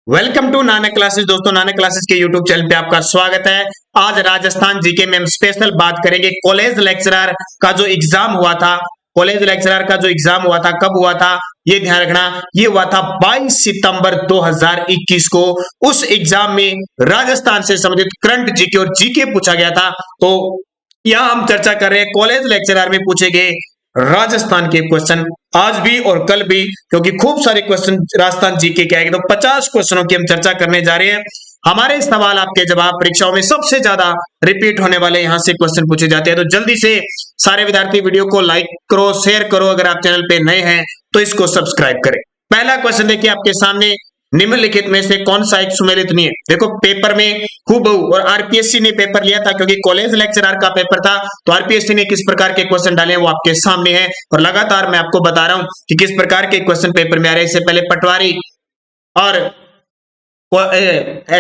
Welcome to Nanak Classes. दोस्तों, Nanak Classes के YouTube channel पे आपका स्वागत है। आज राजस्थान जीके में हम स्पेशल बात करेंगे कॉलेज लेक्चरर का जो एग्जाम हुआ था। कॉलेज लेक्चरर का जो एग्जाम हुआ था, कब हुआ था ये ध्यान रखना। ये हुआ था 22 सितंबर 2021 को। उस एग्जाम में राजस्थान से संबंधित करंट जीके और जीके पूछा गया था। तो यहां हम चर्चा कर रहे हैं कॉलेज लेक्चरर में पूछे गए राजस्थान के क्वेश्चन, आज भी और कल भी, क्योंकि खूब सारे क्वेश्चन राजस्थान जीके के आएंगे। तो 50 क्वेश्चनों की हम चर्चा करने जा रहे हैं। हमारे सवाल आपके जवाब परीक्षाओं में सबसे ज्यादा रिपीट होने वाले यहां से क्वेश्चन पूछे जाते हैं। तो जल्दी से सारे विद्यार्थी वीडियो को लाइक करो, शेयर करो। अगर आप चैनल पे नए हैं तो इसको सब्सक्राइब करें। पहला क्वेश्चन देखिए आपके सामने, निम्नलिखित में से कौन सा एक सुमेलित नहीं है। देखो पेपर में हूबहू, और आरपीएससी ने पेपर लिया था क्योंकि कॉलेज लेक्चरर का पेपर था, तो आरपीएससी ने किस प्रकार के क्वेश्चन डाले हैं वो आपके सामने है। और लगातार मैं आपको बता रहा हूं कि किस प्रकार के क्वेश्चन पेपर में आ रहे हैं। इससे पहले पटवारी और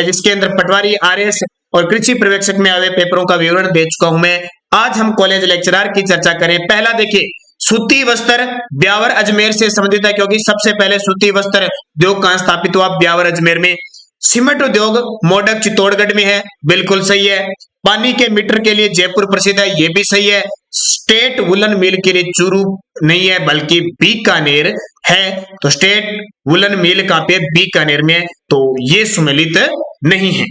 जिसके अंदर पटवारी, आरएस और कृषि पर्यवेक्षक में आए पेपरों का विवरण दे चुका हूं मैं। आज हम कॉलेज लेक्चरर की चर्चा करें। पहला देखिए, सूती वस्त्र ब्यावर अजमेर से संबंधित है, क्योंकि सबसे पहले सूती वस्त्र उद्योग कहां स्थापित हुआ? ब्यावर अजमेर में। सीमेंट उद्योग मोडक चित्तौड़गढ़ में है, बिल्कुल सही है। पानी के मीटर के लिए जयपुर प्रसिद्ध है, ये भी सही है। स्टेट वुलन मिल के लिए चूरू नहीं है बल्कि बीकानेर है। तो स्टेट वुलन मिल कहां पे? बीकानेर में। तो ये सुमेलित नहीं है।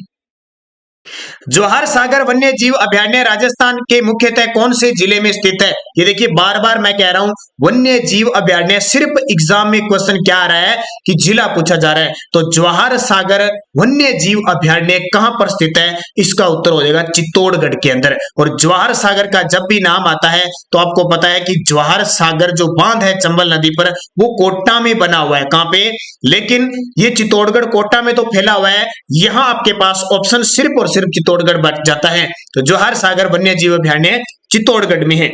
जवाहर सागर वन्य जीव अभयारण्य राजस्थान के मुख्यतः कौन से जिले में स्थित है? ये देखिए, बार बार मैं कह रहा हूं, वन्य जीव अभयारण्य, सिर्फ एग्जाम में क्वेश्चन क्या आ रहा है कि जिला पूछा जा रहा है। तो जवाहर सागर वन्य जीव अभयारण्य कहां पर स्थित है? इसका उत्तर हो जाएगा चित्तौड़गढ़ के अंदर। और जवाहर सागर का जब भी नाम आता है तो आपको पता है कि जवाहर सागर जो बांध है चंबल नदी पर, वो कोटा में बना हुआ है। कहां पे? लेकिन ये चित्तौड़गढ़ कोटा में तो फैला हुआ है। यहां आपके पास ऑप्शन सिर्फ और सिर्फ चित्तौड़गढ़ बच जाता है। तो जवाहर सागर वन्य जीव अभयारण्य चित्तौड़गढ़ में है।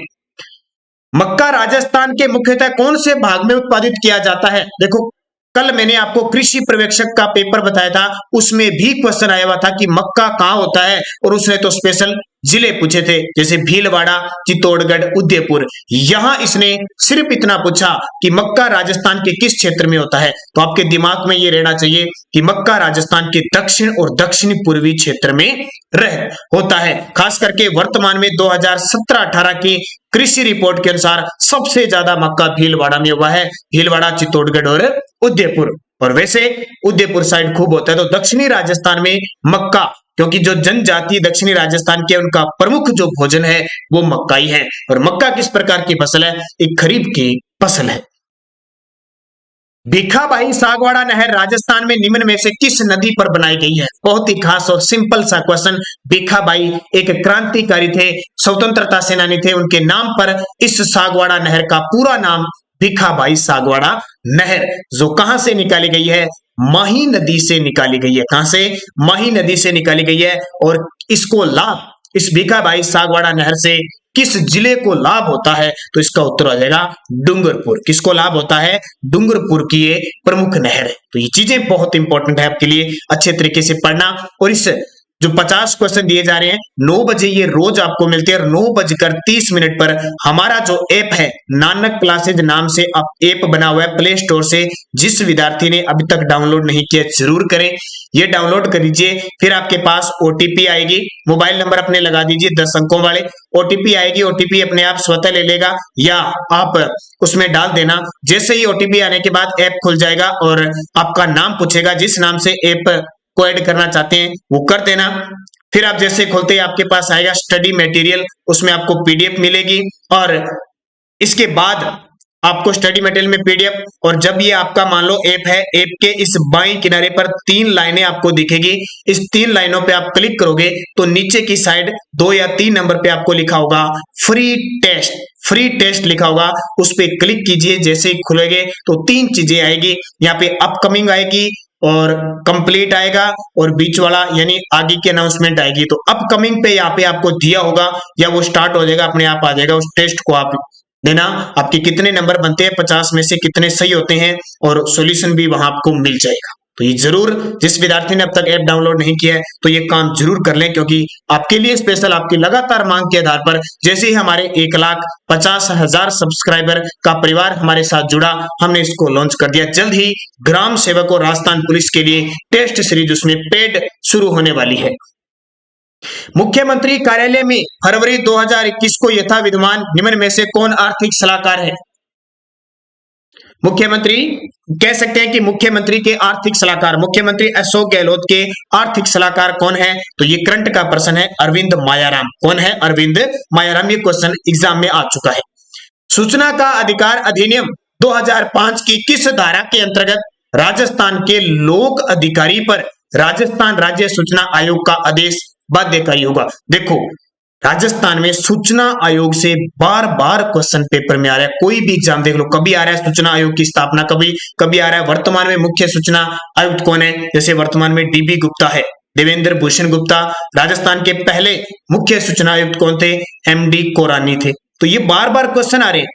मक्का राजस्थान के मुख्यतः कौन से भाग में उत्पादित किया जाता है? देखो, कल मैंने आपको कृषि पर्यवेक्षक का पेपर बताया था, उसमें भी क्वेश्चन आया हुआ था कि मक्का कहां होता है, और उसने तो स्पेशल जिले पूछे थे, जैसे भीलवाड़ा, चित्तौड़गढ़, उदयपुर। यहां इसने सिर्फ इतना पूछा कि मक्का राजस्थान के किस क्षेत्र में होता है। तो आपके दिमाग में यह रहना चाहिए कि मक्का राजस्थान के दक्षिण और दक्षिण पूर्वी क्षेत्र में होता है। खास करके वर्तमान में 2017-18 की कृषि रिपोर्ट के अनुसार सबसे ज्यादा मक्का भीलवाड़ा में हुआ है। भीलवाड़ा, चित्तौड़गढ़ और उदयपुर। और वैसे उदयपुर साइड खूब होता है। तो दक्षिणी राजस्थान में मक्का, क्योंकि जो जनजाति दक्षिणी राजस्थान के, उनका प्रमुख जो भोजन है वो मक्का ही है। और मक्का किस प्रकार की फसल है? एक खरीफ की फसल है। भीखाबाई सागवाड़ा नहर राजस्थान में निम्न में से किस नदी पर बनाई गई है? बहुत ही खास और सिंपल सा क्वेश्चन। भीखाबाई एक क्रांतिकारी थे, स्वतंत्रता सेनानी थे। उनके नाम पर इस सागवाड़ा नहर का पूरा नाम भीखाबाई सागवाड़ा नहर, जो कहां से निकाली गई है? माही नदी से निकाली गई है। कहां से? माही नदी से निकाली गई है। और इसको लाभ, इस भीखाबाई सागवाड़ा नहर से किस जिले को लाभ होता है? तो इसका उत्तर हो जाएगा डूंगरपुर। किसको लाभ होता है? डूंगरपुर की ये प्रमुख नहर है। तो ये चीजें बहुत इंपॉर्टेंट है आपके लिए, अच्छे तरीके से पढ़ना। और इस जो 50 क्वेश्चन दिए जा रहे हैं 9 बजे ये रोज आपको मिलते हैं। और 9:30 पर हमारा जो ऐप है, नानक क्लासेज नाम से ऐप बना हुआ है प्ले स्टोर से, जिस विद्यार्थी ने अभी तक डाउनलोड नहीं किया जरूर करें। ये डाउनलोड कर लीजिए, फिर आपके पास ओटीपी आएगी। मोबाइल नंबर अपने लगा दीजिए 10 अंकों वाले। ओटीपी आएगी, ओटीपी अपने आप स्वतः ले लेगा या आप उसमें डाल देना। जैसे ही ओटीपी आने के बाद ऐप खुल जाएगा और आपका नाम पूछेगा, जिस नाम से ऐप को ऐड करना चाहते हैं वो कर देना। फिर आप जैसे खोलते ही आपके पास आएगा स्टडी मटेरियल, उसमें आपको पीडीएफ मिलेगी। और इसके बाद आपको स्टडी मटेरियल में पीडीएफ, और जब ये आपका मान लो ऐप है, ऐप के इस बाईं किनारे पर 3 लाइनें आपको दिखेगी। इस 3 लाइनों पे आप क्लिक करोगे तो नीचे की साइड 2 या 3 नंबर पे आपको लिखा होगा फ्री टेस्ट, फ्री टेस्ट लिखा होगा, उस पे क्लिक कीजिए। जैसे ही खुलेगे तो 3 चीजें आएगी। यहाँ पे अपकमिंग आएगी और कंप्लीट आएगा, और बीच वाला यानी आगे की अनाउंसमेंट आएगी। तो अपकमिंग पे यहाँ पे आपको दिया होगा या वो स्टार्ट हो जाएगा, अपने आप आ जाएगा। उस टेस्ट को आप देना, आपके कितने नंबर बनते हैं, 50 में से कितने सही होते हैं, और सॉल्यूशन भी वहां आपको मिल जाएगा। तो ये जरूर, जिस विद्यार्थी ने अब तक ऐप डाउनलोड नहीं किया है तो ये काम जरूर कर लें, क्योंकि आपके लिए स्पेशल, आपकी लगातार मांग के आधार पर जैसे ही हमारे 1,50,000 सब्सक्राइबर का परिवार हमारे साथ जुड़ा, हमने इसको लॉन्च कर दिया। जल्द ही ग्राम सेवक और राजस्थान पुलिस के लिए टेस्ट सीरीज उसमें पेड शुरू होने वाली है। मुख्यमंत्री कार्यालय में फरवरी 2021 को यथा विद्यमान निम्न में से कौन आर्थिक सलाहकार है? मुख्यमंत्री कह सकते हैं कि मुख्यमंत्री के आर्थिक सलाहकार, मुख्यमंत्री अशोक गहलोत के आर्थिक सलाहकार कौन है? तो ये करंट का प्रश्न है, अरविंद मायाराम। कौन है? अरविंद मायाराम। ये क्वेश्चन एग्जाम में आ चुका है। सूचना का अधिकार अधिनियम 2005 की किस धारा के अंतर्गत राजस्थान के लोक अधिकारी पर राजस्थान राज्य सूचना आयोग का आदेश बाध्यकारी होगा? देखो, राजस्थान में सूचना आयोग से बार बार क्वेश्चन पेपर में आ रहा है। कोई भी एग्जाम देख लो, कभी आ रहा है सूचना आयोग की स्थापना, कभी आ रहा है वर्तमान में मुख्य सूचना आयुक्त कौन है। जैसे वर्तमान में डीबी गुप्ता है, देवेंद्र भूषण गुप्ता। राजस्थान के पहले मुख्य सूचना आयुक्त कौन थे? एमडी कोरानी थे। तो ये बार बार क्वेश्चन आ रहे हैं।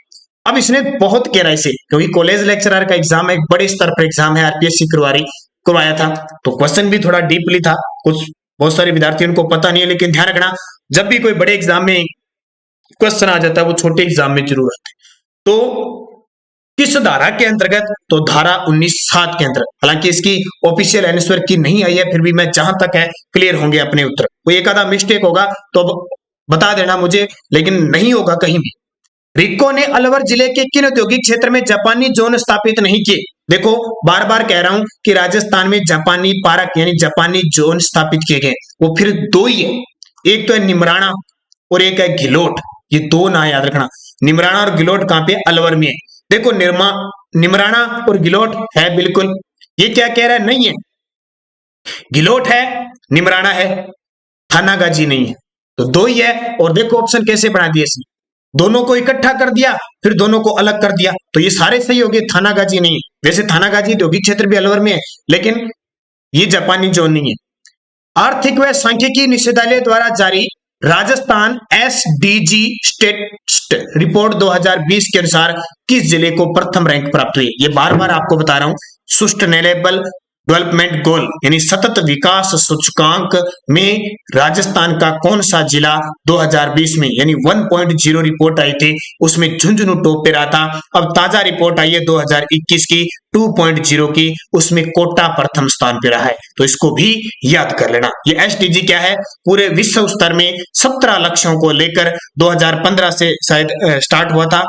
अब इसने बहुत गहराई से, क्योंकि कॉलेज लेक्चरर का एग्जाम एक बड़े स्तर पर एग्जाम है, आरपीएससी करवाया था, तो क्वेश्चन भी थोड़ा डीपली था। कुछ बहुत सारे विद्यार्थियों को पता नहीं है, लेकिन ध्यान रखना, जब भी कोई बड़े एग्जाम में क्वेश्चन आ जाता है वो छोटे एग्जाम में जरूर आते हैं। तो किस धारा के अंतर्गत? तो धारा 19(7) के अंतर्गत। हालांकि इसकी ऑफिशियल आंसर की नहीं आई है, फिर भी मैं जहां तक है क्लियर होंगे अपने उत्तर। कोई एक आधा मिस्टेक होगा तो बता देना मुझे, लेकिन नहीं होगा कहीं भी। रिको ने अलवर जिले के किन औद्योगिक क्षेत्र में जापानी जोन स्थापित नहीं किए? देखो, बार बार कह रहा हूं कि राजस्थान में जापानी पार्क यानी जापानी जोन स्थापित किए गए, वो फिर दो ही है। एक तो है निमराना और एक है घिलोट। ये दो ना याद रखना। निमराना और घिलोट कहां पे? अलवर में है। देखो, निमराना और घिलोट है बिल्कुल। ये क्या कह रहा है? नहीं है। घिलोट है, निमराना है, थानागाजी नहीं है। तो दो ही है। और देखो ऑप्शन कैसे बना दिए इसने, दोनों को इकट्ठा कर दिया, फिर दोनों को अलग कर दिया, तो ये सारे सही हो गए। थानागाजी नहीं है। वैसे थानागाजी औद्योगिक क्षेत्र भी अलवर में है, लेकिन ये जापानी जोन नहीं है। आर्थिक व सांख्यिकी निदेशालय द्वारा जारी राजस्थान एसडीजी स्टेट रिपोर्ट 2020 के अनुसार किस जिले को प्रथम रैंक प्राप्त हुई? ये बार बार आपको बता रहा हूं, सस्टेनेबल डेवलपमेंट गोल यानी सतत विकास सूचकांक में राजस्थान का कौन सा जिला 2020 में यानी 1.0 रिपोर्ट आई थी, उसमें झुंझुनू टॉप पे रहा था। अब ताजा रिपोर्ट आई है 2021 की 2.0 की, उसमें कोटा प्रथम स्थान पे रहा है। तो इसको भी याद कर लेना। ये एसडीजी क्या है? पूरे विश्व स्तर में 17 लक्ष्यों को लेकर 2015 से शायद स्टार्ट हुआ था।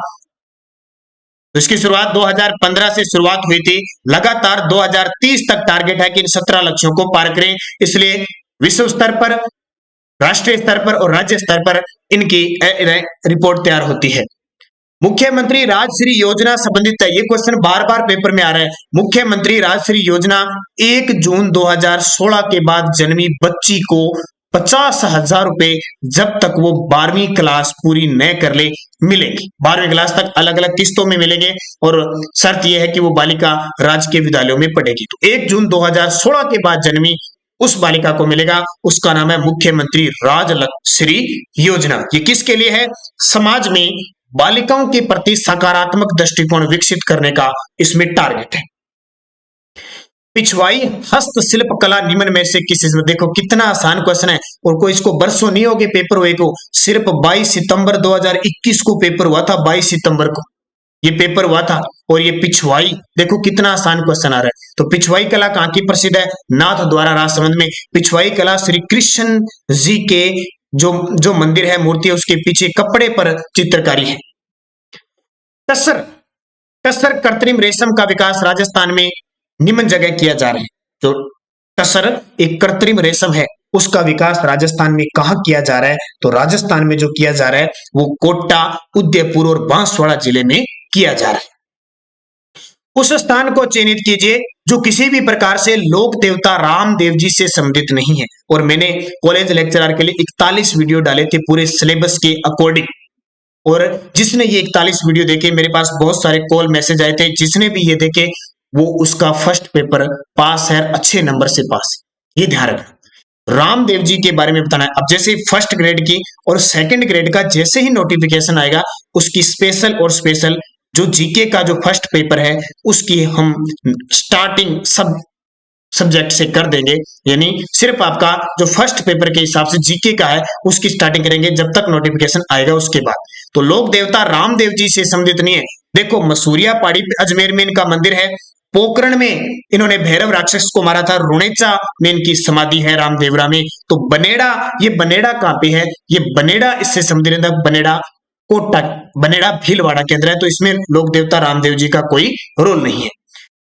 तो इसकी शुरुआत 2015 से शुरुआत हुई थी। लगातार 2030 तक टारगेट है कि इन 17 लक्ष्यों को पार करें। इसलिए विश्व स्तर पर, राष्ट्रीय स्तर पर और राज्य स्तर पर इनकी रिपोर्ट तैयार होती है। मुख्यमंत्री राजश्री योजना संबंधित है, ये क्वेश्चन बार बार पेपर में आ रहा है। मुख्यमंत्री राजश्री योजना 1 जून 2016 के बाद जन्मी बच्ची को 50,000 रुपए जब तक वो 12वीं क्लास पूरी न कर ले मिलेगी। 12वीं क्लास तक अलग अलग किस्तों में मिलेंगे और शर्त यह है कि वो बालिका राजकीय विद्यालयों में पढ़ेगी। तो 1 जून 2016 के बाद जन्मी उस बालिका को मिलेगा, उसका नाम है मुख्यमंत्री राजश्री योजना। ये किसके लिए है? समाज में बालिकाओं के प्रति सकारात्मक दृष्टिकोण विकसित करने का इसमें टारगेट है। पिछवाई हस्तशिल्प कला निम्न में से किस इसमें? देखो कितना आसान क्वेश्चन है, और कोई इसको बरसों नहीं हो गए पेपर हुए को, सिर्फ 22 सितंबर 2021 को पेपर हुआ था। 22 सितंबर को ये पेपर हुआ था। और ये पिछवाई, देखो कितना आसान क्वेश्चन आ रहा है। तो पिछवाई कला कहां की प्रसिद्ध है? नाथ द्वारा राजसमंद में। पिछवाई कला श्री कृष्ण जी के जो मंदिर है, मूर्ति है, उसके पीछे कपड़े पर चित्रकारी है। टसर कृत्रिम रेशम का विकास राजस्थान में निम्न जगह किया जा रहा है। जो टसर एक कृत्रिम रेशम है, उसका विकास राजस्थान में कहां किया जा रहा है? तो राजस्थान में जो किया जा रहा है वो कोटा, उदयपुर और बांसवाड़ा जिले में किया जा रहा है। उस स्थान को चयनित कीजिए जो किसी भी प्रकार से लोक देवता रामदेव जी से संबंधित नहीं है। और मैंने कॉलेज लेक्चरर के लिए 41 वीडियो डाले थे पूरे सिलेबस के अकॉर्डिंग, और जिसने ये 41 वीडियो देखे, मेरे पास बहुत सारे कॉल मैसेज आए थे, जिसने भी ये देखे वो उसका फर्स्ट पेपर पास है, अच्छे नंबर से पास है। ये ध्यान रखना। रामदेव जी के बारे में बताना है। अब जैसे फर्स्ट ग्रेड की और सेकंड ग्रेड का जैसे ही नोटिफिकेशन आएगा, उसकी स्पेशल जो जीके का जो फर्स्ट पेपर है उसकी हम स्टार्टिंग सब सब्जेक्ट से कर देंगे, यानी सिर्फ आपका जो फर्स्ट पेपर के हिसाब से जीके का है उसकी स्टार्टिंग करेंगे जब तक नोटिफिकेशन आएगा उसके बाद। तो लोक देवता रामदेव जी से संबंधित नहीं है। देखो मसूरिया पहाड़ी अजमेर में इनका मंदिर है, पोखरण में इन्होंने भैरव राक्षस को मारा था, रुणेचा में इनकी समाधि है रामदेवरा में। तो बनेड़ा, ये बनेड़ा कहां पे है, ये बनेड़ा इससे संबंधित बनेड़ा कोटा, बनेड़ा भीलवाड़ा के अंदर है। तो इसमें लोक देवता रामदेव जी का कोई रोल नहीं है।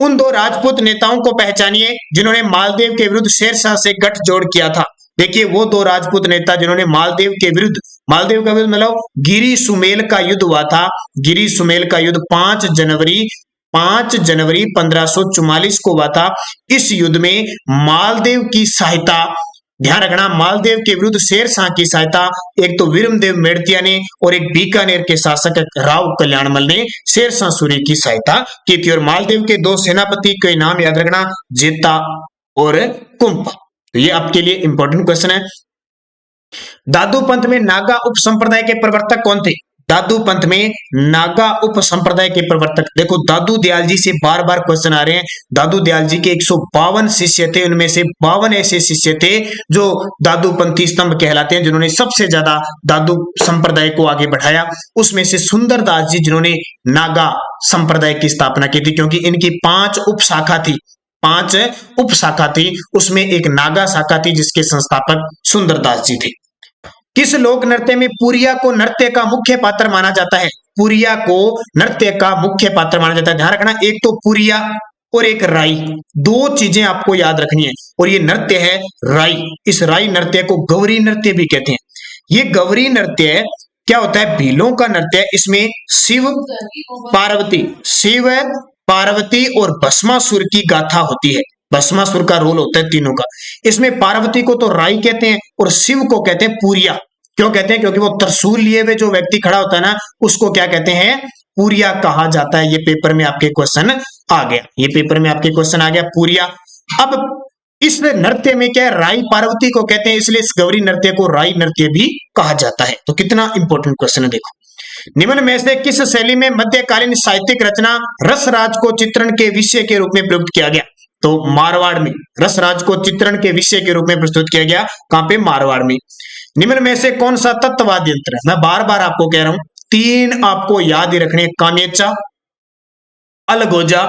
उन दो राजपूत नेताओं को पहचानिए जिन्होंने मालदेव के विरुद्ध शेरशाह से गठजोड़ किया था। देखिए वो दो राजपूत नेता जिन्होंने मालदेव का विरुद्ध मतलब गिरी सुमेल का युद्ध हुआ था। गिरी सुमेल का युद्ध 5 जनवरी 1544 को हुआ था। इस युद्ध में मालदेव की सहायता, ध्यान रखना, मालदेव के विरुद्ध शेरशाह की सहायता एक तो विरमदेव मेड़तिया ने और एक बीकानेर के शासक राव कल्याणमल ने शेरशाह सूरी की सहायता की थी। और मालदेव के दो सेनापति के नाम याद रखना, जेता और कुंपा। तो ये आपके लिए इंपॉर्टेंट क्वेश्चन है। दादू पंथ में नागा उप संप्रदाय के प्रवर्तक कौन थे? दादू पंथ में नागा उप संप्रदाय के प्रवर्तक, देखो दादू दयाल जी से बार बार क्वेश्चन आ रहे हैं। दादू दयाल जी के 152 शिष्य थे, उनमें से 52 ऐसे शिष्य थे जो दादू पंथी स्तंभ कहलाते हैं, जिन्होंने सबसे ज्यादा दादू संप्रदाय को आगे बढ़ाया। उसमें से सुंदरदास जी जिन्होंने नागा संप्रदाय की स्थापना की थी, क्योंकि इनकी 5 उपशाखा थी, 5 उपशाखा थी, उसमें एक नागा शाखा थी जिसके संस्थापक सुंदरदास जी थे। किस लोक नृत्य में पुरिया को नृत्य का मुख्य पात्र माना जाता है? पुरिया को नृत्य का मुख्य पात्र माना जाता है। ध्यान रखना, एक तो पुरिया और एक राई, दो चीजें आपको याद रखनी है। और ये नृत्य है राई। इस राई नृत्य को गौरी नृत्य भी कहते हैं। ये गौरी नृत्य क्या होता है? भीलों का नृत्य। इसमें शिव पार्वती और भस्मासुर की गाथा होती है। भस्मासुर का रोल होता है तीनों का। इसमें पार्वती को तो राई कहते हैं और शिव को कहते हैं पुरिया। क्यों कहते हैं? क्योंकि वो त्रिशूल लिए हुए जो व्यक्ति खड़ा होता है ना, उसको क्या कहते हैं? पुरिया कहा जाता है। ये पेपर में आपके क्वेश्चन आ गया, ये पेपर में आपके क्वेश्चन आ गया पुरिया। अब इस नृत्य में क्या है? राई पार्वती को कहते हैं, इसलिए इस गौरी नृत्य को राई नृत्य भी कहा जाता है। तो कितना इंपॉर्टेंट क्वेश्चन है, देखो। निम्न में से किस शैली में मध्यकालीन साहित्यिक रचना रसराज को चित्रण के विषय के रूप में प्रयुक्त किया गया? तो मारवाड़ में रसराज को चित्रण के विषय के रूप में प्रस्तुत किया गया। कहां पे? मारवाड़ में। निम्न में से कौन सा तत्ववाद यंत्र है? मैं बार बार आपको कह रहा हूं, 3 आपको याद ही रखने, कामेचा, अलगोजा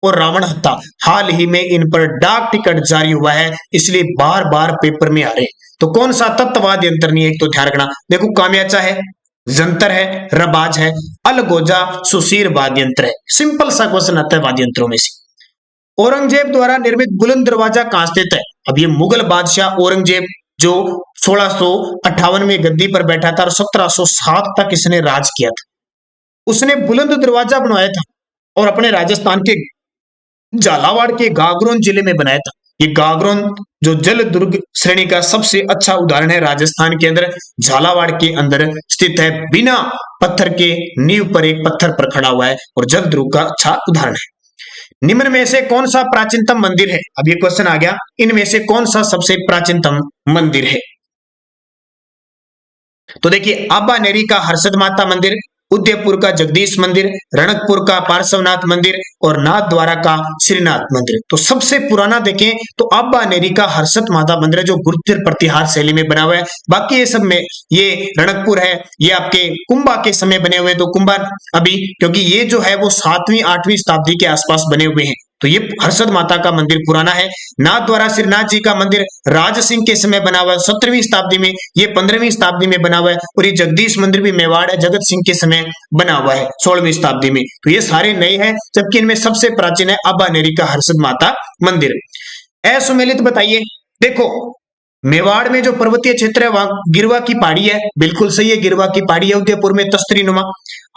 और रावण हत्ता। हाल ही में इन पर डाक टिकट जारी हुआ है, इसलिए बार बार पेपर में आ रहे हैं। तो कौन सा तत्ववाद यंत्र नहीं है, एक तो ध्यान रखना। देखो कामेचा है, जंतर है, रबाज है, अलगोजा सुशीर वाद्य यंत्र है। सिंपल सा क्वेश्चन आता है वाद्य यंत्रों में से। औरंगजेब द्वारा निर्मित बुलंद दरवाजा कहां स्थित है? अब ये मुगल बादशाह औरंगजेब जो 1658 में गद्दी पर बैठा था और 1707 तक इसने राज किया था, उसने बुलंद दरवाजा बनवाया था और अपने राजस्थान के झालावाड़ के गागरोन जिले में बनाया था। ये गागरोन जो जल दुर्ग श्रेणी का सबसे अच्छा उदाहरण है, राजस्थान के अंदर झालावाड़ के अंदर स्थित है। बिना पत्थर के नींव पर एक पत्थर पर खड़ा हुआ है और जल दुर्ग का अच्छा उदाहरण है। निम्न में से कौन सा प्राचीनतम मंदिर है? अब ये क्वेश्चन आ गया, इनमें से कौन सा सबसे प्राचीनतम मंदिर है? तो देखिए आबानेरी का हर्षद माता मंदिर, उदयपुर का जगदीश मंदिर, रणकपुर का पार्श्वनाथ मंदिर और नाथद्वारा का श्रीनाथ मंदिर। तो सबसे पुराना देखें तो आबानेरी का हर्षद माता मंदिर है, जो गुर्जर प्रतिहार शैली में बना हुआ है। बाकी ये सब में ये रणकपुर है, ये आपके कुंभा के समय बने हुए। तो कुंभा अभी, क्योंकि ये जो है वो 7वीं 8वीं शताब्दी के आसपास बने हुए हैं, तो ये हर्षद माता का मंदिर पुराना है। नाथद्वारा श्रीनाथ जी का मंदिर राज सिंह के समय बना हुआ है 17वीं शताब्दी में, ये 15वीं शताब्दी में बना हुआ है। और ये जगदीश मंदिर भी मेवाड़ है, जगत सिंह के समय बना हुआ है 16वीं शताब्दी में। तो ये सारे नए हैं, जबकि इनमें सबसे प्राचीन है आबानेरी का हर्षद माता मंदिर। असुमेलित बताइए, देखो मेवाड़ में जो पर्वतीय क्षेत्र है वहां गिरवा की पहाड़ी है, बिल्कुल सही है, गिरवा की पहाड़ी है। उदयपुर में तस्तरी नुमा।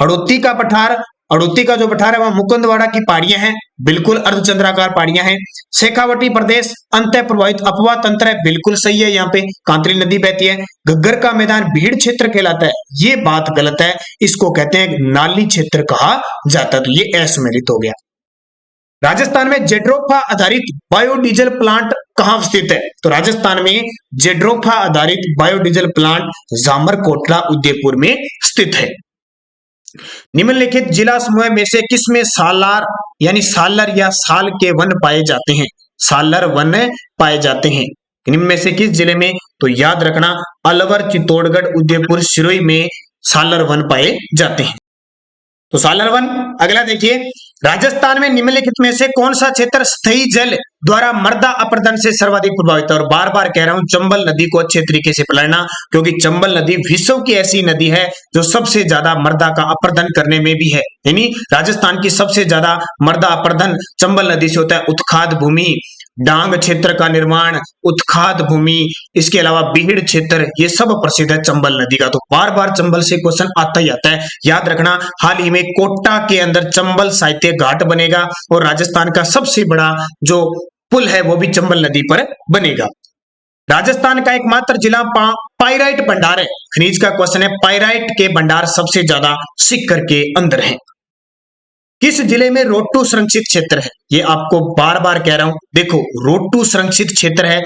हड़ौती का जो पठार है वहां मुकुंदवाड़ा की पहाड़ियां हैं, बिल्कुल अर्धचंद्राकार पहाड़ियां हैं। शेखावटी प्रदेश अंत प्रवाहित अपवा तंत्र है, बिल्कुल सही है, यहाँ पे कांतरी नदी बहती है। घग्गर का मैदान भीड़ क्षेत्र कहलाता है, ये बात गलत है, इसको कहते हैं नाली क्षेत्र कहा जाता है। तो ये असुमेलित हो गया। राजस्थान में जेड्रोफा आधारित बायोडीजल प्लांट कहां स्थित है? तो राजस्थान में जेड्रोफा आधारित बायोडीजल प्लांट जामर कोटला उदयपुर में स्थित है। निम्नलिखित जिला समूह में से किसमें सालार यानी सालर या साल के वन पाए जाते हैं? सालर वन पाए जाते हैं निम्न में से किस जिले में? तो याद रखना अलवर, चित्तौड़गढ़, उदयपुर, सिरोही में सालर वन पाए जाते हैं। तो सालर वन। अगला देखिए, राजस्थान में निम्नलिखित में से कौन सा क्षेत्र स्थायी जल द्वारा मृदा अपरदन से सर्वाधिक प्रभावित है? और बार बार कह रहा हूं चंबल नदी को अच्छे तरीके से पढ़ना, क्योंकि चंबल नदी विश्व की ऐसी नदी है जो सबसे ज्यादा मृदा का अपरदन करने में भी है। यानी राजस्थान की सबसे ज्यादा मृदा अपरदन चंबल नदी से होता है। उत्खाद भूमि, डांग क्षेत्र का निर्माण, उत्खाद भूमि, इसके अलावा बीहड़ क्षेत्र, ये सब प्रसिद्ध है चंबल नदी का। तो बार बार चंबल से क्वेश्चन आता ही आता है, याद रखना। हाल ही में कोटा के अंदर चंबल साहित्य घाट बनेगा और राजस्थान का सबसे बड़ा जो पुल है वो भी चंबल नदी पर बनेगा। राजस्थान का एकमात्र जिला पाइराइट भंडार है। खनिज का क्वेश्चन है, पाइराइट के भंडार सबसे ज्यादा सीकर के अंदर है। किस जिले में रोटू संरक्षित क्षेत्र है? ये आपको बार बार कह रहा हूं, देखो रोटू संरक्षित क्षेत्र है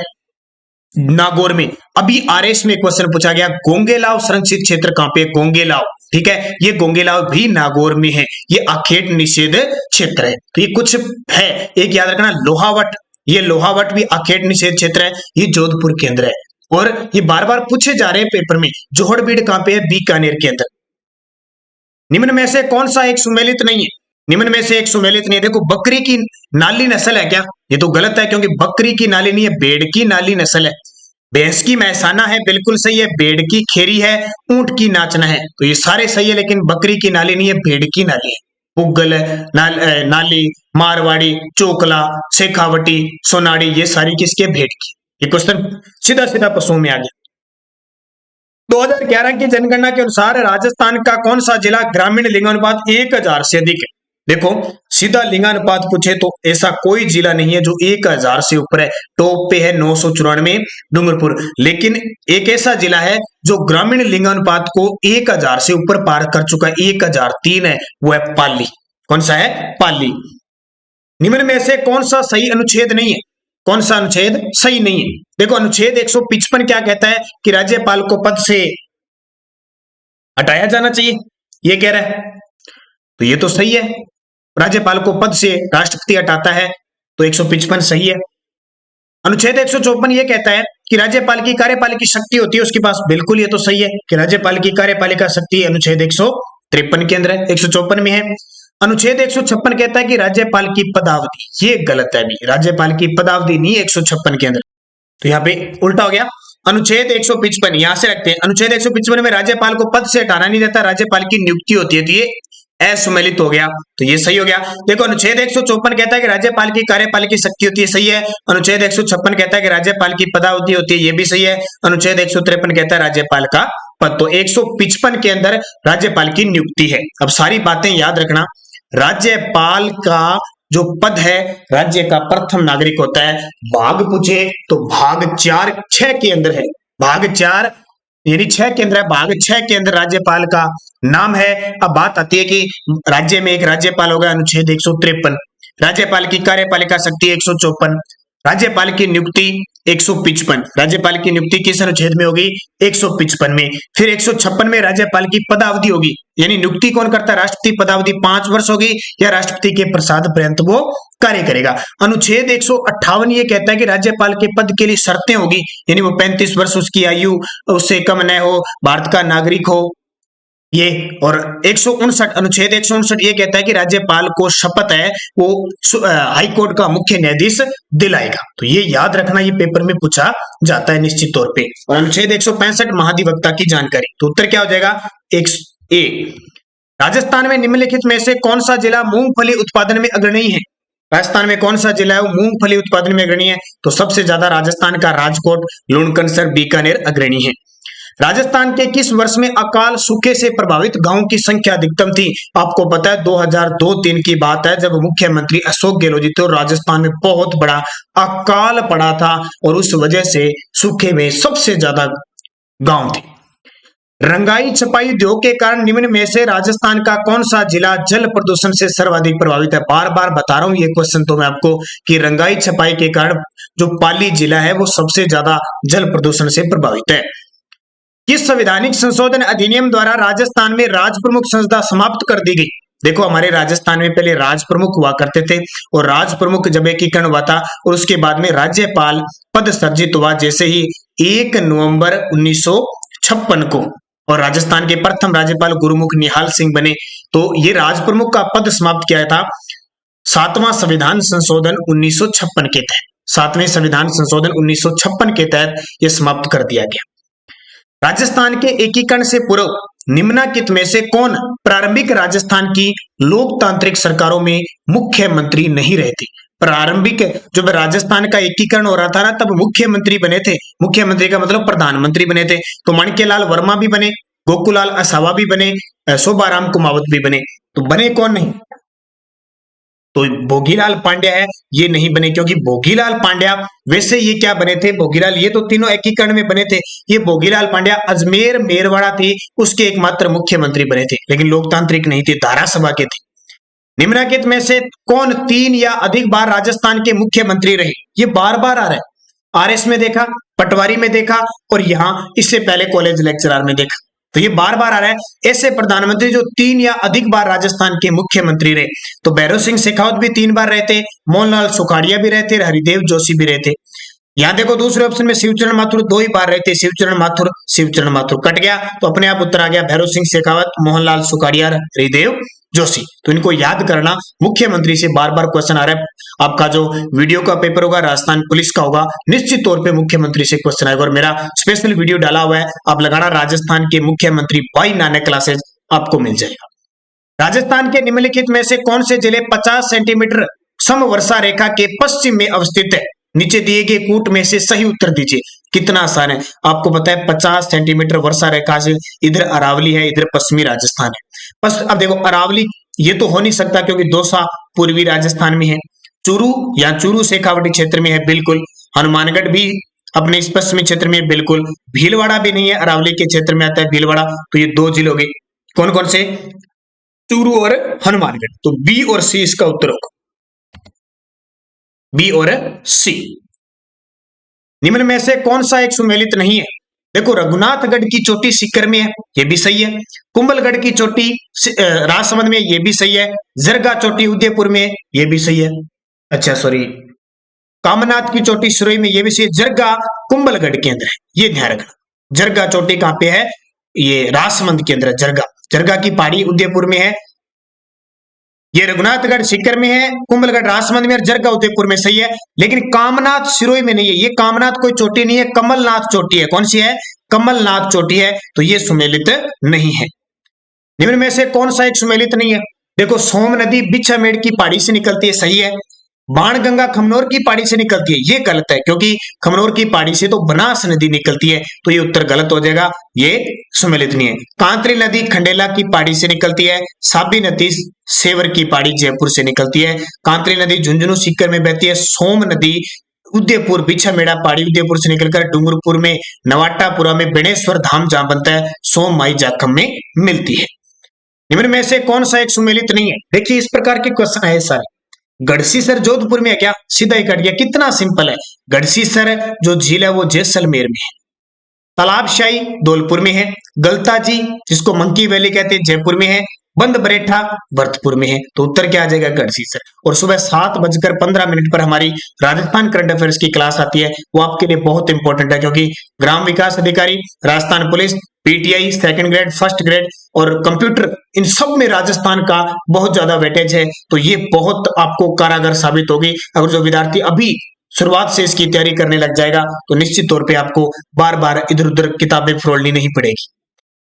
नागौर में। अभी आरएस में क्वेश्चन पूछा गया गोंगेलाव संरक्षित क्षेत्र कहां पे? गोंगेलाव, ठीक है, ये गोंगेलाव भी नागौर में है। ये आखेट निषेध क्षेत्र है। तो ये कुछ है, एक याद रखना लोहावट, ये लोहावट भी आखेट निषेध क्षेत्र है, ये जोधपुर के अंदर है। और ये बार बार पूछे जा रहे हैं पेपर में, जोहड़बीड़ कहां पे है? बीकानेर के अंदर। निम्न में से कौन सा एक सुमेलित नहीं है? निम्न में से एक सुमेलित नहीं है। देखो बकरी की नाली नस्ल है क्या? ये तो गलत है, क्योंकि बकरी की नाली नहीं है, भेड़ की नाली नस्ल है। भैंस की महसाना है, बिल्कुल सही है। भेड़ की खेरी है, ऊंट की नाचना है, तो ये सारे सही है, लेकिन बकरी की नाली नहीं है, भेड़ की नाली है। पुगल, नाली, मारवाड़ी, चोकला, शेखावटी, सोनाड़ी, ये सारी किसके? भेड़ की। ये क्वेश्चन सीधा सीधा पशुओं में आ गया। 2011 की जनगणना के अनुसार राजस्थान का कौन सा जिला ग्रामीण लिंगानुपात 1000 से अधिक है? देखो सीधा लिंगानुपात पूछे तो ऐसा कोई जिला नहीं है जो 1000 से ऊपर है। टॉप पे है 994 डूंगरपुर, लेकिन एक ऐसा जिला है जो ग्रामीण लिंगानुपात को 1000 से ऊपर पार कर चुका है, 1003 है, वो है पाली। कौन सा है? पाली। निम्न में से कौन सा सही अनुच्छेद नहीं है? कौन सा अनुच्छेद सही नहीं है? देखो अनुच्छेद 155 क्या कहता है कि राज्यपाल को पद से हटाया जाना चाहिए, ये कह रहा है, तो ये तो सही है। राज्यपाल को पद से राष्ट्रपति हटाता है, तो 155 सही है। अनुच्छेद 154 ये कहता है कि राज्यपाल की कार्यपालिकी शक्ति होती है उसके पास, बिल्कुल ये तो सही है कि राज्यपाल की कार्यपालिका शक्ति अनुच्छेद 153 के अंदर है, 154 में है। अनुच्छेद 156 कहता है कि राज्यपाल की पदावधि, ये गलत है भी, राज्यपाल की पदावधि नहीं 156 के अंदर, तो यहाँ पे उल्टा हो गया। अनुच्छेद 155 यहां से रखते हैं। अनुच्छेद 155 में राज्यपाल को पद से हटाना नहीं देता, राज्यपाल की नियुक्ति होती है, तो ये असुमेलित हो गया, तो ये सही हो गया। देखो अनुच्छेद 154 कहता है कि राज्यपाल की कार्यपालिकी शक्ति होती है, सही है। अनुच्छेद 156 कहता है कि राज्यपाल की पदावधि होती है, ये भी सही है। अनुच्छेद 153 कहता है राज्यपाल का पद, तो 155 के अंदर राज्यपाल की नियुक्ति है। अब सारी बातें याद रखना, राज्यपाल का जो पद है राज्य का प्रथम नागरिक होता है। भाग पूछे तो भाग 4-6 के अंदर है, भाग 4 यानी 6 के अंदर है, भाग 6 के अंदर राज्यपाल का नाम है। अब बात आती है कि राज्य में एक राज्यपाल होगा, अनुच्छेद 153, राज्यपाल की कार्यपालिका शक्ति 154, राज्यपाल की नियुक्ति 155, राज्यपाल की नियुक्ति किस अनुच्छेद में होगी? 155 में। फिर 156 में राज्यपाल की पदावधि होगी, यानी नियुक्ति कौन करता है? राष्ट्रपति। पदावधि 5 वर्ष होगी या राष्ट्रपति के प्रसाद पर्यंत वो कार्य करेगा। अनुच्छेद 158 ये कहता है कि राज्यपाल के पद के लिए शर्तें होगी, यानी वो 35 वर्ष उसकी आयु उससे कम न हो, भारत का नागरिक हो, ये। और 159 अनुच्छेद 159 ये कहता है कि राज्यपाल को शपथ है वो हाईकोर्ट का मुख्य न्यायाधीश दिलाएगा, तो ये याद रखना, ये पेपर में पूछा जाता है निश्चित तौर पे। और अनुच्छेद 165 महाधिवक्ता की जानकारी, तो उत्तर क्या हो जाएगा? ए। राजस्थान में निम्नलिखित में से कौन सा जिला मूंगफली उत्पादन में अग्रणी है? राजस्थान में कौन सा जिला है वो मूंगफली उत्पादन में अग्रणी है? तो सबसे ज्यादा राजस्थान का राजकोट, लुणकरसर, बीकानेर अग्रणी है। राजस्थान के किस वर्ष में अकाल सूखे से प्रभावित गांवों की संख्या अधिकतम थी? आपको पता है 2002-3 की बात है, जब मुख्यमंत्री अशोक गहलोत जी थे और राजस्थान में बहुत बड़ा अकाल पड़ा था और उस वजह से सूखे में सबसे ज्यादा गांव थे। रंगाई छपाई उद्योग के कारण निम्न में से राजस्थान का कौन सा जिला जल प्रदूषण से सर्वाधिक प्रभावित है? बार बार बता रहा हूं ये क्वेश्चन तो मैं आपको कि रंगाई छपाई के कारण जो पाली जिला है वो सबसे ज्यादा जल प्रदूषण से प्रभावित है। किस संवैधानिक संशोधन अधिनियम द्वारा राजस्थान में राज प्रमुख संस्था समाप्त कर दी गई? देखो हमारे राजस्थान में पहले राज प्रमुख हुआ करते थे और राज प्रमुख जब एकीकरण हुआ था और उसके बाद में राज्यपाल पद सर्जित हुआ जैसे ही 1 नवंबर 1956 को, और राजस्थान के प्रथम राज्यपाल गुरुमुख निहाल सिंह बने। तो ये राज प्रमुख का पद समाप्त किया था 7वां संविधान संशोधन 1956 के तहत। 7वें संविधान संशोधन 1956 के तहत यह समाप्त कर दिया गया। राजस्थान के एकीकरण से पूर्व निम्नलिखित में से कौन प्रारंभिक राजस्थान की लोकतांत्रिक सरकारों में मुख्यमंत्री नहीं रहे थे? प्रारंभिक जब राजस्थान का एकीकरण हो रहा था ना, तब मुख्यमंत्री बने थे। मुख्यमंत्री का मतलब प्रधानमंत्री बने थे। तो माणिक्यलाल वर्मा भी बने, गोकुलाल असावा भी बने, शोभाराम कुमावत भी बने। तो बने कौन नहीं? तो भोगीलाल पांड्या है, ये नहीं बने, क्योंकि भोगीलाल पांड्या वैसे ये क्या बने थे? भोगीलाल, ये तो तीनों एकीकरण में बने थे। ये भोगीलाल पांड्या अजमेर मेरवाड़ा थी उसके एकमात्र मुख्यमंत्री बने थे, लेकिन लोकतांत्रिक नहीं थे, धारासभा के थे। निम्नलिखित में से कौन 3 या अधिक बार राजस्थान के मुख्यमंत्री रहे? ये बार बार आ रहा है। आरएस में देखा, पटवारी में देखा और यहां इससे पहले कॉलेज लेक्चरर में देखा। तो ये बार बार आ रहा है। ऐसे प्रधानमंत्री जो 3 या अधिक बार राजस्थान के मुख्यमंत्री रहे, तो भैरव सिंह शेखावत भी 3 बार रहे थे, मोहनलाल सुखाड़िया भी रहे थे, हरिदेव जोशी भी रहे थे। यहां देखो दूसरे ऑप्शन में शिवचरण माथुर 2 ही बार रहे थे, शिवचरण माथुर कट गया, तो अपने आप उत्तर आ गया भैरव सिंह शेखावत, मोहनलाल सुखाड़िया, हरिदेव जोशी। तो इनको याद करना, मुख्यमंत्री से बार बार क्वेश्चन आ रहा है। आपका जो वीडियो का पेपर होगा राजस्थान पुलिस का होगा, निश्चित तौर पे मुख्यमंत्री से क्वेश्चन आएगा और मेरा स्पेशल वीडियो डाला हुआ है, आप लगाना राजस्थान के मुख्यमंत्री बाई नानक क्लासेस, आपको मिल जाएगा। राजस्थान के निम्नलिखित में से कौन से जिले 50 सेंटीमीटर समवर्षा रेखा के पश्चिम में अवस्थित है? नीचे दिए गए कूट में से सही उत्तर दीजिए। कितना आसान है, आपको पता है 50 सेंटीमीटर वर्षा रेखा से इधर अरावली है, इधर पश्चिमी राजस्थान है। बस अब देखो अरावली ये तो हो नहीं सकता क्योंकि दौसा पूर्वी राजस्थान में है, चूरू या चूरू शेखावटी क्षेत्र में है बिल्कुल, हनुमानगढ़ भी अपने इस पश्चिमी क्षेत्र में बिल्कुल, भीलवाड़ा भी नहीं है, अरावली के क्षेत्र में आता है भीलवाड़ा। तो ये 2 जिले हो गए, कौन कौन से? चूरू और हनुमानगढ़। तो बी और सी इसका उत्तर होगा, बी और सी। निम्न में से कौन सा एक सुमेलित नहीं है? देखो रघुनाथगढ़ की चोटी सीकर में है, ये भी सही है। कुंभलगढ़ की चोटी राजसमंद में, ये भी सही है। जरगा चोटी उदयपुर में, ये भी सही है। अच्छा सॉरी, कामनाथ की चोटी सिरोही में, ये भी सही है। जरगा कुंभलगढ़ के अंदर है, ये ध्यान रखना। जरगा चोटी कहां पे है? ये राजसमंद के अंदर है। जरगा की पहाड़ी उदयपुर में है। ये रघुनाथगढ़ सीकर में है, कुंभलगढ़ राजसमंद में और जरगा उदयपुर में, सही है। लेकिन कामनाथ सिरोही में नहीं है। ये कामनाथ कोई चोटी नहीं है, कमलनाथ चोटी है। कौन सी है? कमलनाथ चोटी है। तो ये सुमेलित नहीं है। निम्न में से कौन सा एक सुमेलित नहीं है? देखो सोम नदी बिछामेड़ की पहाड़ी से निकलती है, सही है। बाणगंगा खमनोर की पहाड़ी से निकलती है, ये गलत है, क्योंकि खमनोर की पहाड़ी से तो बनास नदी निकलती है, तो ये उत्तर गलत हो जाएगा, ये सुमेलित नहीं है। कांतरी नदी खंडेला की पहाड़ी से निकलती है। साबी नदी सेवर की पहाड़ी जयपुर से निकलती है। कांतरी नदी झुंझुनू सीकर में बहती है। सोम नदी उदयपुर बिछामेड़ा पहाड़ी उदयपुर से निकलकर डूंगरपुर में नवाटापुरा में बेणेश्वर धाम जहां बनता है सोम माई जाखम में मिलती है। निम्न में से कौन सा एक सुमेलित नहीं है? देखिए इस प्रकार के क्वेश्चन है सारे। गढ़सीसर जोधपुर में है क्या? सीधा ही कट गया, कितना सिंपल है। गढ़सीसर जो झील है वो जैसलमेर में है। तालाबशाही धौलपुर में है। गलताजी जिसको मंकी वैली कहते हैं जयपुर में है। बंद बरेठा भरतपुर में है। तो उत्तर क्या आ जाएगा? गढ़सीसर। और सुबह 7:15 पर हमारी राजस्थान करंट अफेयर्स की क्लास आती है, वो आपके लिए बहुत इंपॉर्टेंट है, क्योंकि ग्राम विकास अधिकारी, Rajasthan police, PTI, 2nd grade, 1st grade और कंप्यूटर, इन सब में राजस्थान का बहुत ज्यादा वेटेज है। तो ये बहुत आपको कारागर साबित होगी। अगर जो विद्यार्थी अभी शुरुआत से इसकी तैयारी करने लग जाएगा तो निश्चित तौर पे आपको बार बार इधर उधर किताबें फरोलनी नहीं पड़ेगी।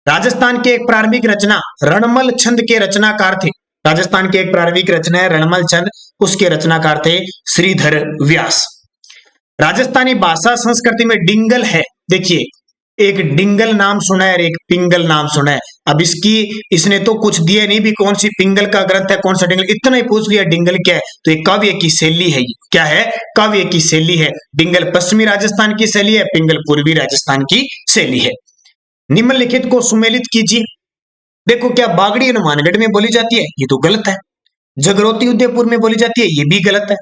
राजस्थान के एक प्रारंभिक रचना रणमल छंद के रचनाकार थे। राजस्थान की एक प्रारंभिक रचना है रणमल छंद, उसके रचनाकार थे श्रीधर व्यास। राजस्थानी भाषा संस्कृति में डिंगल है। देखिए एक डिंगल नाम सुना है और एक पिंगल नाम सुना है। अब इसने तो कुछ दिया नहीं भी कौन सी पिंगल का ग्रंथ है, कौन सा डिंगल, इतना ही पूछ लिया डिंगल क्या है। तो ये काव्य की शैली है। क्या है? काव्य की शैली है। डिंगल पश्चिमी राजस्थान की शैली है, पिंगल पूर्वी राजस्थान की शैली है। निम्नलिखित को सुमेलित कीजिए। देखो क्या बागड़ी हनुमानगढ़ में बोली जाती है? ये तो गलत है। जगरोती उदयपुर में बोली जाती है? ये भी गलत है।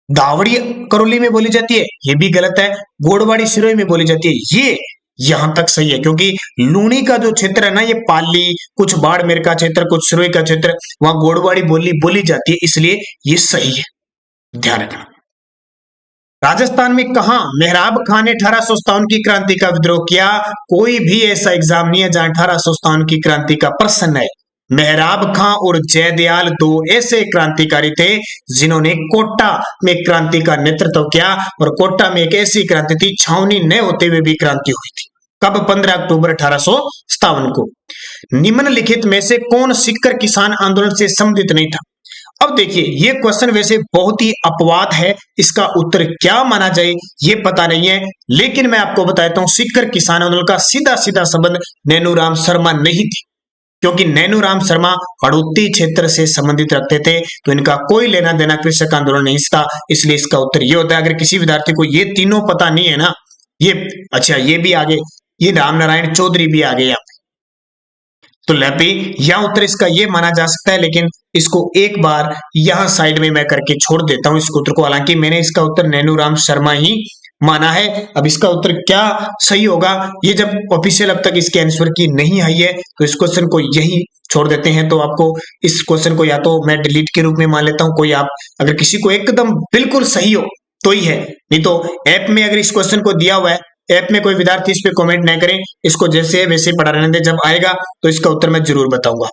दावड़ी करौली में बोली जाती है? ये भी गलत है। गोड़वाड़ी सिरोही में बोली जाती है? ये यहां तक सही है, क्योंकि लूणी का जो क्षेत्र है ना, ये पाली, कुछ बाड़मेर का क्षेत्र, कुछ सिरोही का क्षेत्र, वहां गोड़वाड़ी बोली बोली जाती है, इसलिए ये सही है, ध्यान रखना। राजस्थान में कहा मेहराब खां ने 1857 की क्रांति का विद्रोह किया? कोई भी ऐसा एग्जाम नहीं है जहां 1857 की क्रांति का प्रश्न है। मेहराब खां और जयदयाल दो ऐसे क्रांतिकारी थे जिन्होंने कोटा में क्रांति का नेतृत्व किया, और कोटा में एक ऐसी क्रांति थी, छावनी न होते हुए भी क्रांति हुई थी। कब? 15 अक्टूबर 1857 को। निम्नलिखित में से कौन सिक्कर किसान आंदोलन से संबंधित नहीं था? अब देखिए, ये क्वेश्चन वैसे बहुत ही अपवाद है, इसका उत्तर क्या माना जाए ये पता नहीं है, लेकिन मैं आपको बताता हूं, सिक्कर किसान आंदोलन का सीधा सीधा संबंध नैनूराम शर्मा नहीं थी, क्योंकि नैनूराम शर्मा हड़ौती क्षेत्र से संबंधित रखते थे, तो इनका कोई लेना देना कृषक आंदोलन नहीं था, इसलिए इसका उत्तर ये होता है। अगर किसी विद्यार्थी को ये तीनों पता नहीं है ना, ये अच्छा, ये भी आगे, ये राम नारायण चौधरी भी आगे यहाँ, तो लैपी या उत्तर इसका ये माना जा सकता है, लेकिन इसको एक बार यहां साइड में मैं करके छोड़ देता हूं इसको उत्तर को, हालांकि मैंने इसका उत्तर नैनूराम शर्मा ही माना है। अब इसका उत्तर क्या सही होगा, ये जब ऑफिशियल अब तक इसके आंसर की नहीं आई है, तो इस क्वेश्चन को यही छोड़ देते हैं। तो आपको इस क्वेश्चन को या तो मैं डिलीट के रूप में मान लेता हूं, कोई आप अगर किसी को एकदम बिल्कुल सही हो तो ही है, नहीं तो ऐप में अगर इस क्वेश्चन को दिया हुआ है, ऐप में कोई विद्यार्थी इस पे कमेंट न करें, इसको जैसे वैसे पढ़ा रहने दें, जब आएगा तो इसका उत्तर मैं जरूर बताऊंगा।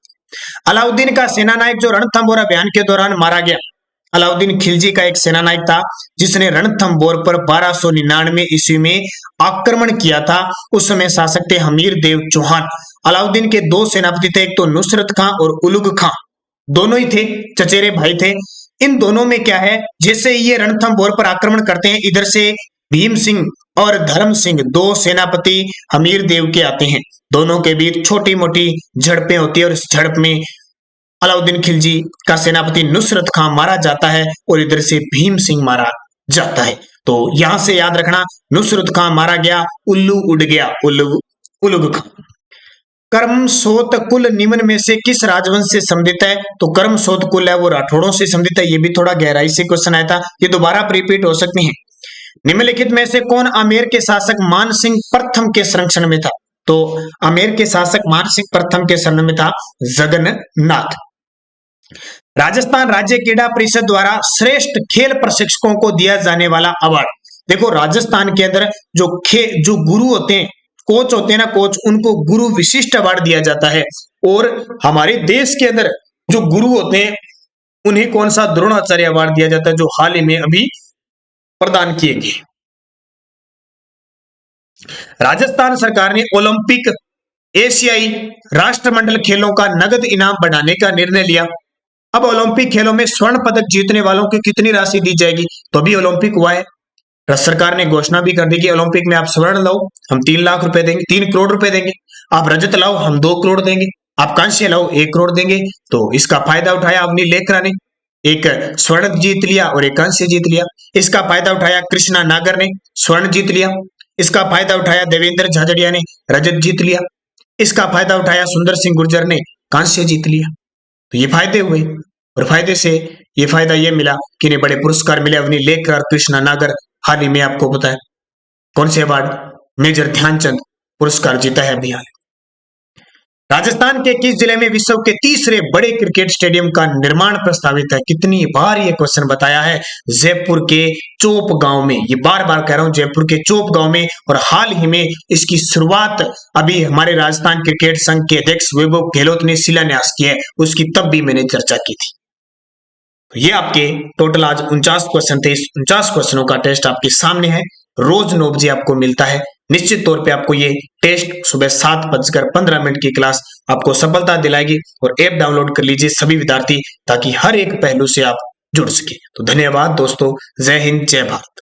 अलाउद्दीन का सेनानायक जो रणथंभौर अभियान के दौरान मारा गया, अलाउद्दीन खिलजी का एक सेनानायक था जिसने रणथंभौर पर 1299 ईस्वी में आक्रमण किया था। उस समय शासक थे हमीर देव चौहान। अलाउद्दीन के दो सेनापति थे, एक तो नुसरत खां और उलुग खां, दोनों ही थे, चचेरे भाई थे। इन दोनों में क्या है, जैसे ये रणथंभौर पर आक्रमण करते हैं, इधर से भीम सिंह और धर्म सिंह दो सेनापति हमीर देव के आते हैं, दोनों के बीच छोटी मोटी झड़पें होती है, और इस झड़प में अलाउद्दीन खिलजी का सेनापति नुसरत खां मारा जाता है और इधर से भीम सिंह मारा जाता है। तो यहां से याद रखना, नुसरत खां मारा गया, उल्लू उड़ गया, उलुग खां। कर्मसोत कुल निम्न में से किस राजवंश से संबंधित है? तो कर्मसोत कुल है वो राठौड़ों से संबंधित है। ये भी थोड़ा गहराई से क्वेश्चन आया था, ये दोबारा रिपीट हो सकते हैं। निम्नलिखित में से कौन आमेर के शासक मान सिंह प्रथम के संरक्षण में था? तो आमेर के शासक मान सिंह प्रथम के शरण में था जगन्नाथ। राजस्थान राज्य क्रीड़ा परिषद द्वारा श्रेष्ठ खेल प्रशिक्षकों को दिया जाने वाला अवार्ड, देखो राजस्थान के अंदर जो गुरु होते हैं, कोच होते हैं ना, कोच, उनको गुरु विशिष्ट अवार्ड दिया जाता है। और हमारे देश के अंदर जो गुरु होते हैं उन्हें कौन सा द्रोणाचार्य अवार्ड दिया जाता है, जो हाल ही में अभी प्रदान किए गए। राजस्थान सरकार ने ओलंपिक एशियाई राष्ट्रमंडल खेलों का नगद इनाम बढ़ाने का निर्णय लिया। अब ओलंपिक खेलों में स्वर्ण पदक जीतने वालों को कितनी राशि दी जाएगी? तो अभी ओलंपिक हुआ है, सरकार ने घोषणा भी कर दी कि ओलंपिक में आप स्वर्ण लाओ हम 3 लाख रुपए देंगे, 3 करोड़ रुपए देंगे, आप रजत लाओ हम 2 करोड़ देंगे, आप कांस्य लाओ 1 करोड़ देंगे। तो इसका फायदा उठाया अवनी लेखरा ने, एक स्वर्ण जीत लिया और एक कांस्य जीत लिया। इसका फायदा उठाया कृष्णा नागर ने, स्वर्ण जीत लिया। इसका फायदा उठाया देवेंद्र झाझड़िया ने, रजत जीत लिया। इसका फायदा उठाया सुंदर सिंह गुर्जर ने, कांस्य जीत लिया। तो ये फायदे हुए, और फायदे से ये फायदा ये मिला कि इन्हें बड़े पुरस्कार मिले। अवनी लेखरा और कृष्णा नागर, हाल ही में आपको पता है कौन से अवार्ड, मेजर ध्यानचंद पुरस्कार जीता है अभी हाल। राजस्थान के किस जिले में विश्व के तीसरे बड़े क्रिकेट स्टेडियम का निर्माण प्रस्तावित है? कितनी बार ये क्वेश्चन बताया है, जयपुर के चोप गांव में, ये बार बार कह रहा हूं, जयपुर के चोप गांव में। और हाल ही में इसकी शुरुआत अभी हमारे राजस्थान क्रिकेट संघ के अध्यक्ष वैभव गहलोत ने शिलान्यास किया है, उसकी तब भी मैंने चर्चा की थी। ये आपके टोटल आज 49 क्वेश्चन थे। इस 49 क्वेश्चनों का टेस्ट आपके सामने है, रोज 9 बजे आपको मिलता है। निश्चित तौर पे आपको ये टेस्ट सुबह 7:15 की क्लास आपको सफलता दिलाएगी। और ऐप डाउनलोड कर लीजिए सभी विद्यार्थी, ताकि हर एक पहलू से आप जुड़ सके। तो धन्यवाद दोस्तों, जय हिंद, जय भारत।